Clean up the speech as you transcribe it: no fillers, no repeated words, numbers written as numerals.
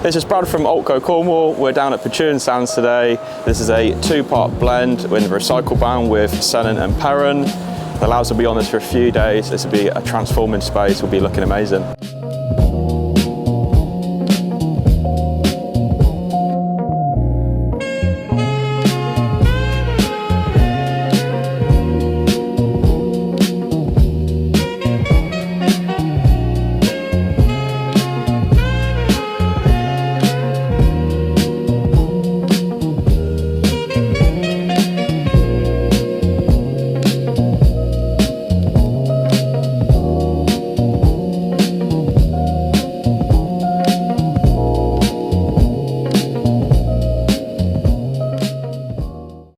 This is Brad from Oltco Cornwall. We're down at Pentewan Sands today. This is a two-part blend in recycle bound with Sennen and Perran. It allows us to be on this for a few days. This will be a transforming space, will be looking amazing.